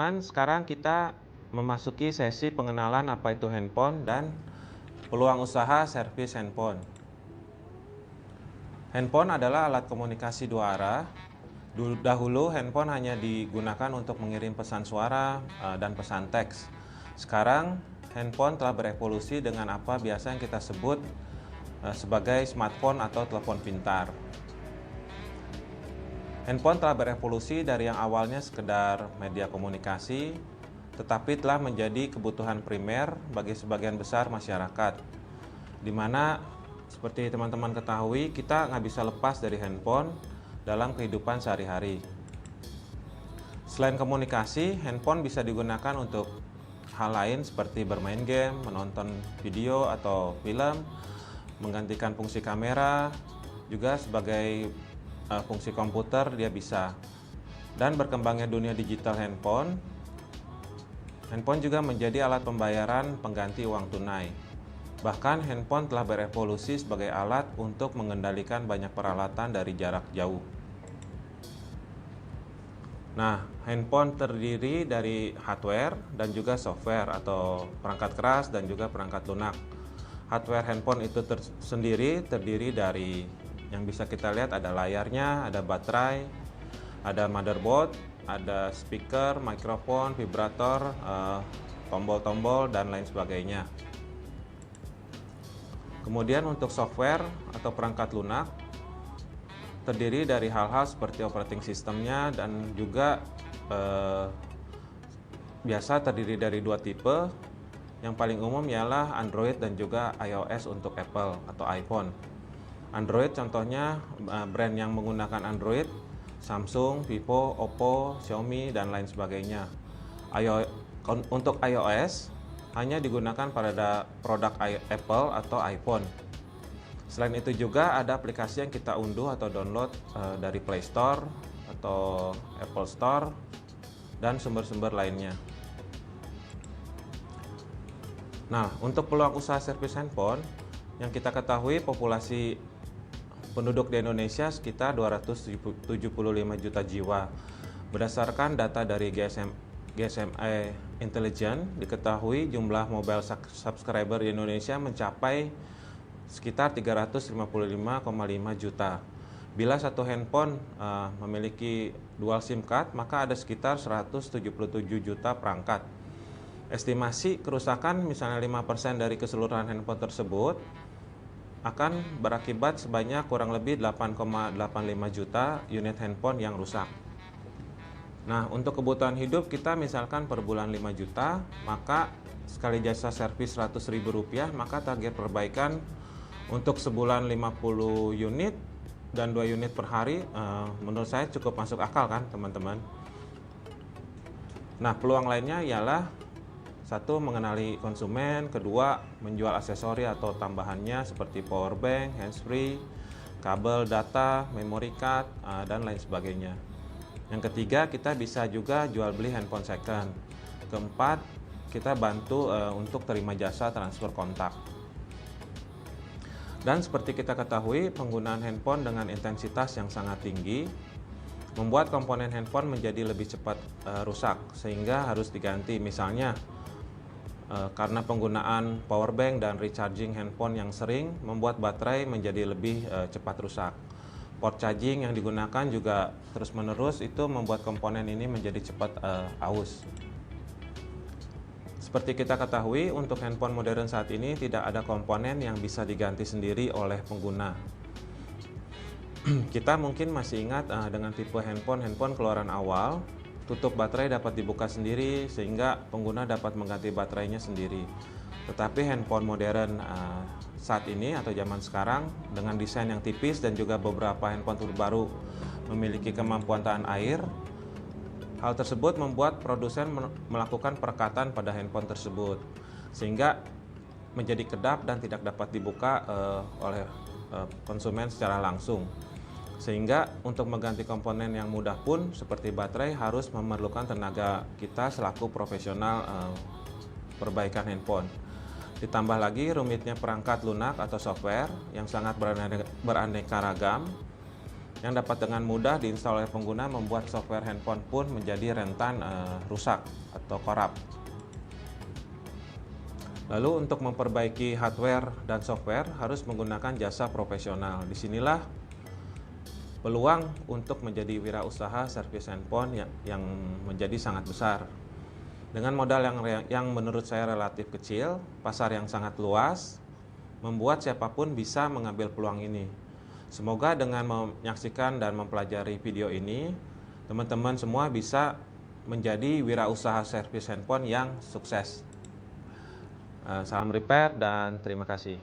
teman-teman, sekarang kita memasuki sesi pengenalan apa itu handphone dan peluang usaha servis handphone. Handphone adalah alat komunikasi dua arah. Dahulu handphone hanya digunakan untuk mengirim pesan suara dan pesan teks. Sekarang handphone telah berevolusi dengan apa biasa yang kita sebut sebagai smartphone atau telepon pintar. Handphone telah berevolusi dari yang awalnya sekedar media komunikasi, tetapi telah menjadi kebutuhan primer bagi sebagian besar masyarakat, di mana seperti teman-teman ketahui, kita nggak bisa lepas dari handphone dalam kehidupan sehari-hari. Selain komunikasi, handphone bisa digunakan untuk hal lain seperti bermain game, menonton video atau film, menggantikan fungsi kamera, juga sebagai fungsi komputer dia bisa. Dan berkembangnya dunia digital handphone juga menjadi alat pembayaran pengganti uang tunai. Bahkan handphone telah berevolusi sebagai alat untuk mengendalikan banyak peralatan dari jarak jauh. Nah, handphone terdiri dari hardware dan juga software atau perangkat keras dan juga perangkat lunak. Hardware handphone itu sendiri terdiri dari yang bisa kita lihat ada layarnya, ada baterai, ada motherboard, ada speaker, mikrofon, vibrator, tombol-tombol, dan lain sebagainya. Kemudian untuk software atau perangkat lunak terdiri dari hal-hal seperti operating systemnya dan juga biasa terdiri dari dua tipe. Yang paling umum ialah Android dan juga iOS untuk Apple atau iPhone. Android contohnya brand yang menggunakan Android, Samsung, Vivo, Oppo, Xiaomi, dan lain sebagainya. Untuk iOS hanya digunakan pada produk Apple atau iPhone. Selain itu juga ada aplikasi yang kita unduh atau download dari Play Store atau Apple Store dan sumber-sumber lainnya. Nah, untuk peluang usaha servis handphone, yang kita ketahui populasi penduduk di Indonesia sekitar 275 juta jiwa. Berdasarkan data dari GSMA Intelligence, diketahui jumlah mobile subscriber di Indonesia mencapai sekitar 355,5 juta. Bila satu handphone memiliki dual SIM card, maka ada sekitar 177 juta perangkat. Estimasi kerusakan misalnya 5% dari keseluruhan handphone tersebut akan berakibat sebanyak kurang lebih 8,85 juta unit handphone yang rusak. Nah, untuk kebutuhan hidup kita misalkan per bulan 5 juta, maka sekali jasa servis Rp100.000, maka target perbaikan untuk sebulan 50 unit dan 2 unit per hari, menurut saya cukup masuk akal kan teman-teman. Nah, peluang lainnya ialah satu, mengenali konsumen. Kedua, menjual aksesori atau tambahannya seperti power bank, handsfree, kabel data, memory card, dan lain sebagainya. Yang ketiga, kita bisa juga jual beli handphone second. Keempat, kita bantu untuk terima jasa transfer kontak. Dan seperti kita ketahui, penggunaan handphone dengan intensitas yang sangat tinggi membuat komponen handphone menjadi lebih cepat rusak, sehingga harus diganti. Misalnya, karena penggunaan power bank dan recharging handphone yang sering membuat baterai menjadi lebih cepat rusak. Port charging yang digunakan juga terus-menerus itu membuat komponen ini menjadi cepat aus. Seperti kita ketahui, untuk handphone modern saat ini tidak ada komponen yang bisa diganti sendiri oleh pengguna. Kita mungkin masih ingat dengan tipe handphone keluaran awal, tutup baterai dapat dibuka sendiri sehingga pengguna dapat mengganti baterainya sendiri. Tetapi handphone modern saat ini atau zaman sekarang dengan desain yang tipis dan juga beberapa handphone terbaru memiliki kemampuan tahan air, hal tersebut membuat produsen melakukan perekatan pada handphone tersebut sehingga menjadi kedap dan tidak dapat dibuka oleh konsumen secara langsung. Sehingga untuk mengganti komponen yang mudah pun seperti baterai harus memerlukan tenaga kita selaku profesional perbaikan handphone. Ditambah lagi rumitnya perangkat lunak atau software yang sangat beraneka ragam yang dapat dengan mudah diinstal oleh pengguna, membuat software handphone pun menjadi rentan rusak atau korup. Lalu untuk memperbaiki hardware dan software harus menggunakan jasa profesional. Disinilah peluang untuk menjadi wirausaha servis handphone yang menjadi sangat besar. Dengan modal yang menurut saya relatif kecil, pasar yang sangat luas, membuat siapapun bisa mengambil peluang ini. Semoga dengan menyaksikan dan mempelajari video ini, teman-teman semua bisa menjadi wirausaha servis handphone yang sukses. Salam repair dan terima kasih.